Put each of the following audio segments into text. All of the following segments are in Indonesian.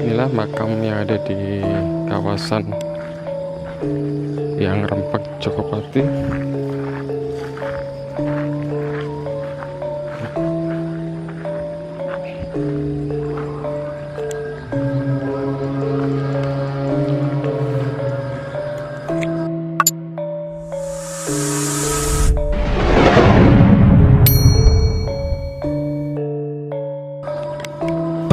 Inilah makam yang ada di kawasan yang Rempek Jogopati.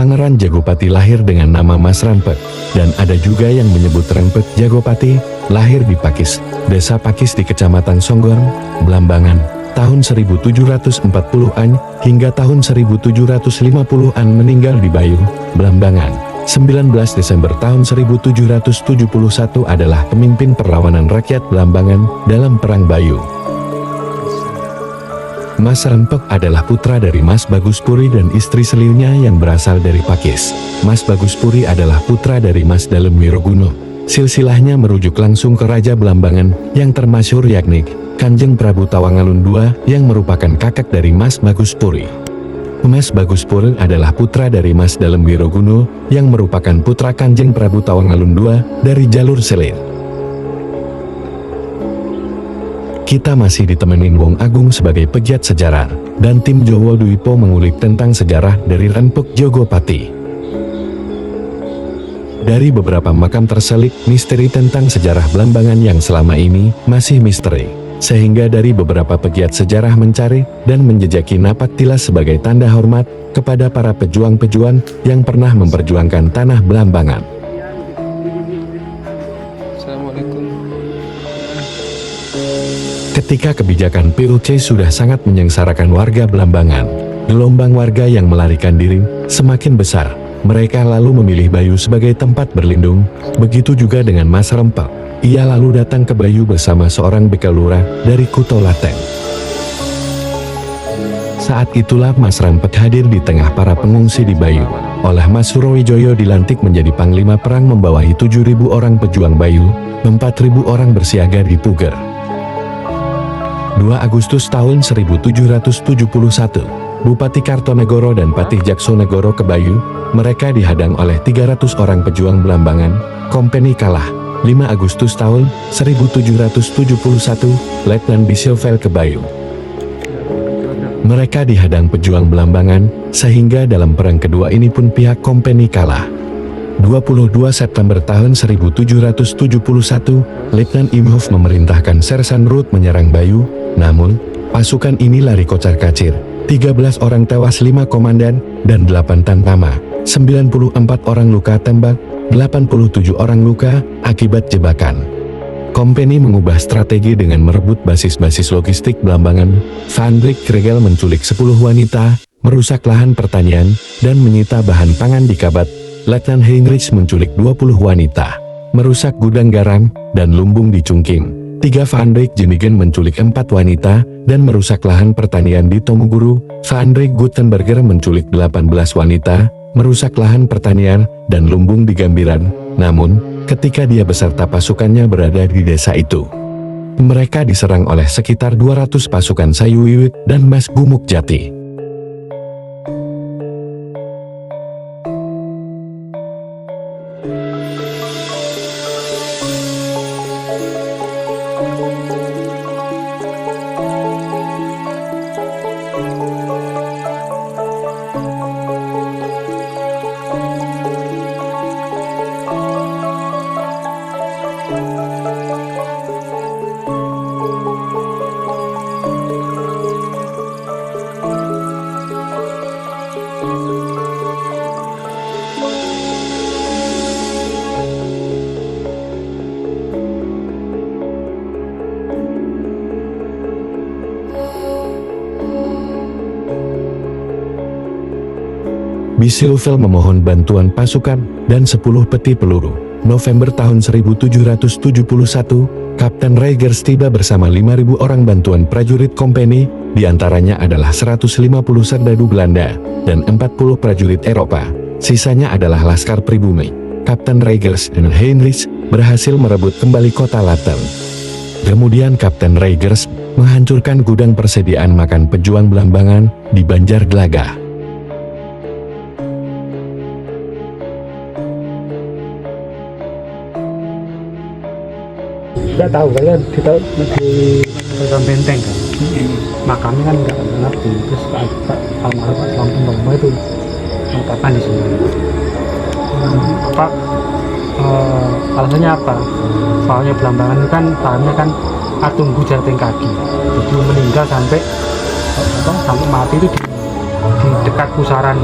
Pangeran Jagopati lahir dengan nama Mas Rempek, dan ada juga yang menyebut Rempek Jagopati, lahir di Pakis, Desa Pakis di Kecamatan Songgorn, Blambangan, tahun 1740-an hingga tahun 1750-an, meninggal di Bayu, Blambangan. 19 Desember tahun 1771 adalah pemimpin perlawanan rakyat Blambangan dalam Perang Bayu. Mas Rempek adalah putra dari Mas Bagus Puri dan istri seliunya yang berasal dari Pakis. Mas Bagus Puri adalah putra dari Mas Dalem Wiroguno. Silsilahnya merujuk langsung ke Raja Blambangan yang termasyhur, yakni Kanjeng Prabu Tawangalun II, yang merupakan kakak dari Mas Bagus Puri. Mas Bagus Puri adalah putra dari Mas Dalem Wiroguno yang merupakan putra Kanjeng Prabu Tawangalun II dari jalur Selir. Kita masih ditemenin Wong Agung sebagai pegiat sejarah, dan tim Jowo Dwipo mengulik tentang sejarah dari Rempek Jogopati. Dari beberapa makam terselip misteri tentang sejarah Blambangan yang selama ini masih misteri, sehingga dari beberapa pegiat sejarah mencari dan menjejaki napak tilas sebagai tanda hormat kepada para pejuang-pejuang yang pernah memperjuangkan tanah Blambangan. Assalamualaikum. Ketika kebijakan PUC sudah sangat menyengsarakan warga Blambangan, gelombang warga yang melarikan diri semakin besar. Mereka lalu memilih Bayu sebagai tempat berlindung. Begitu juga dengan Mas Rempek. Ia lalu datang ke Bayu bersama seorang bekal lurah dari Kuto Lateng. Saat itulah Mas Rempek hadir di tengah para pengungsi di Bayu. Oleh Mas Surowijoyo dilantik menjadi panglima perang membawahi 7.000 orang pejuang Bayu, 4.000 orang bersiaga di Puger. 2 Agustus tahun 1771, Bupati Kartonegoro dan Patih Jaksonegoro ke Bayu. Mereka dihadang oleh 300 orang pejuang Blambangan. Kompeni kalah. 5 Agustus tahun 1771, Letnan Bisilvel ke Bayu. Mereka dihadang pejuang Blambangan, sehingga dalam perang kedua ini pun pihak kompeni kalah. 22 September tahun 1771, Letnan Imhoff memerintahkan Sersan Ruth menyerang Bayu, namun pasukan ini lari kocar-kacir. 13 orang tewas, 5 komandan, dan 8 tantama. 94 orang luka tembak, 87 orang luka akibat jebakan. Kompeni mengubah strategi dengan merebut basis-basis logistik Blambangan. Van Dijk Kregel menculik 10 wanita, merusak lahan pertanian, dan menyita bahan pangan di Kabat. Letnan Heinrich menculik 20 wanita, merusak gudang garam, dan lumbung di Cungking. 3 Van Dijk Jenigen menculik 4 wanita, dan merusak lahan pertanian di Tomoguru. Van Dijk Gutenberger menculik 18 wanita, merusak lahan pertanian, dan lumbung di Gambiran. Namun, ketika dia beserta pasukannya berada di desa itu, mereka diserang oleh sekitar 200 pasukan Sayuwiwit dan Mas Gumuk Jati. Bisilvel memohon bantuan pasukan dan 10 peti peluru. November tahun 1771, Kapten Reigers tiba bersama 5.000 orang bantuan prajurit kompeni, diantaranya adalah 150 serdadu Belanda dan 40 prajurit Eropa. Sisanya adalah laskar pribumi. Kapten Reigers dan Heinrich berhasil merebut kembali kota Lateng. Kemudian Kapten Reigers menghancurkan gudang persediaan makan pejuang Blambangan di Banjar Gelagah. nggak tahu, saya di dalam benteng kan. Makamnya kan nggak ngerti, terus almarhum Pak Lampung Bamba itu mengatakan di sini. Apa alasannya apa? Soalnya Belambangan itu kan tanahnya kan Atunggu Jateng Kaki, jadi meninggal sampai mati itu di dekat pusaran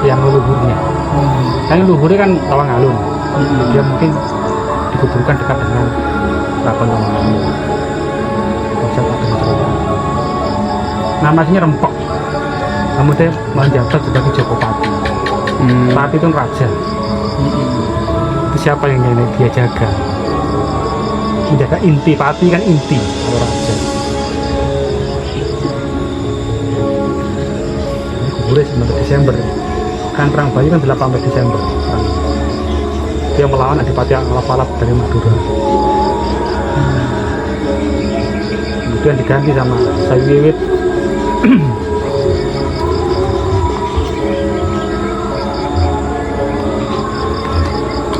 yang leluhurnya. Yang leluhurnya kan Lawang Alun, dia mungkin dikuburkan dekat dengan Keraton Lawang Alun. Namanya Rempok, namun dia menjabat sebagai Jokopati. Pati itu raja. Itu siapa yang dia jaga? Menjaga inti, Pati kan inti kalau raja. Ini kuburnya 9 Desember. Kan perang Bayu kan 18 Desember. Dia melawan Adipati Alap-Alap dari Madura. Kemudian diganti sama Sayu Wiwit.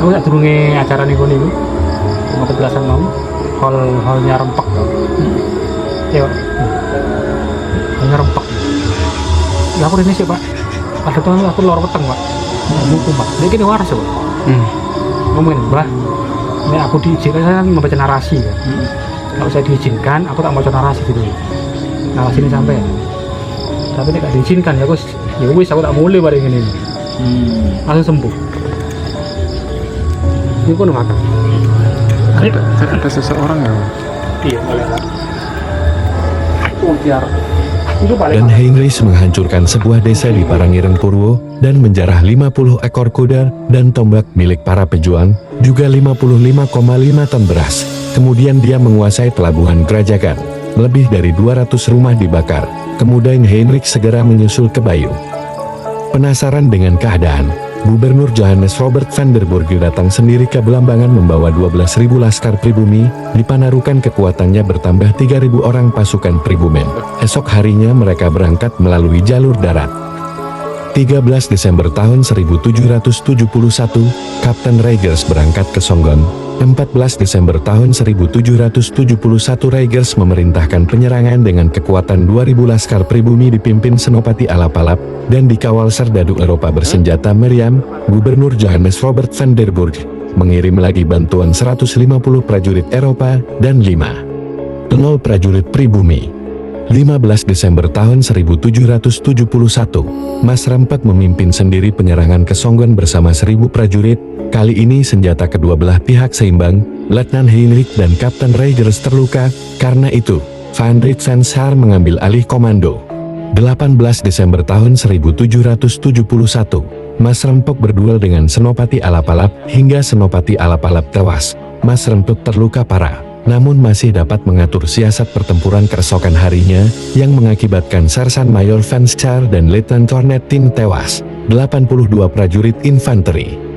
Aku tak turungi acara nih mau penjelasan mau hallnya Rempok. Ya Pak, hallnya Rempok. Ya aku ini sih Pak, ada tuh aku lor peteng Pak, buku Pak, dia kini waras ya Pak. Ngomongin Mbah, ini aku diizinkan, saya kan membaca narasi kan. Kalau saya diizinkan, aku tak baca narasi gitu. Narasi ini sampai, tapi ini gak diizinkan ya aku tak boleh pada ini. Langsung sembuh. Ini pun makan. Ada seseorang ya? Iya, boleh Pak. Biar Dan Heinrich menghancurkan sebuah desa di Parangireng Purwo dan menjarah 50 ekor kuda dan tombak milik para pejuang, juga 55,5 ton beras. Kemudian dia menguasai pelabuhan Krajagan. Lebih dari 200 rumah dibakar. Kemudian Heinrich segera menyusul ke Bayu. Penasaran dengan keadaan, Gubernur Johannes Robert van der Burg datang sendiri ke Belambangan membawa 12.000 laskar pribumi, dipanarukan kekuatannya bertambah 3.000 orang pasukan pribumen. Esok harinya mereka berangkat melalui jalur darat. 13 Desember tahun 1771, Kapten Reigers berangkat ke Songgon. 14 Desember tahun 1771 Reigers memerintahkan penyerangan dengan kekuatan 2.000 laskar pribumi dipimpin Senopati Alap-Alap dan dikawal serdadu Eropa bersenjata meriam. Gubernur Johannes Robert van der Burg mengirim lagi bantuan 150 prajurit Eropa dan 0 prajurit pribumi. 15 Desember tahun 1771, Mas Rempek memimpin sendiri penyerangan ke Songgon bersama 1.000 prajurit. Kali ini senjata kedua belah pihak seimbang, Letnan Heinrich dan Kapten Reigers terluka, karena itu, Van Riet van Saar mengambil alih komando. 18 Desember tahun 1771, Mas Rempek berduel dengan Senopati Alap-Alap, hingga Senopati Alap-Alap tewas. Mas Rempek terluka parah, namun masih dapat mengatur siasat pertempuran keesokan harinya, yang mengakibatkan Sersan Mayor Van Saar dan Letnan Cornet Tin tewas, 82 prajurit infanteri,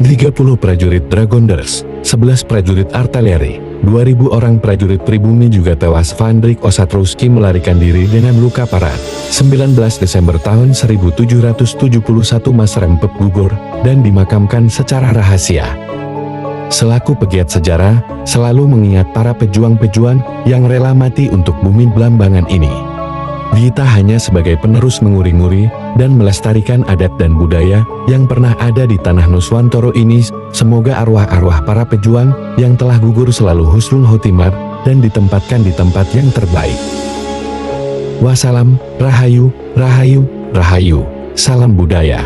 30 prajurit Dragonders, 11 prajurit artileri, 2.000 orang prajurit pribumi juga tewas. Van Dijk Osatrowski melarikan diri dengan luka parah. 19 Desember tahun 1771 Mas Rempek gugur, dan dimakamkan secara rahasia. Selaku pegiat sejarah, selalu mengingat para pejuang-pejuang yang rela mati untuk bumi Belambangan ini. Kita hanya sebagai penerus menguri-nguri dan melestarikan adat dan budaya yang pernah ada di tanah Nuswantoro ini. Semoga arwah-arwah para pejuang yang telah gugur selalu husnul khotimah dan ditempatkan di tempat yang terbaik. Wassalam, Rahayu, Rahayu, Rahayu. Salam budaya.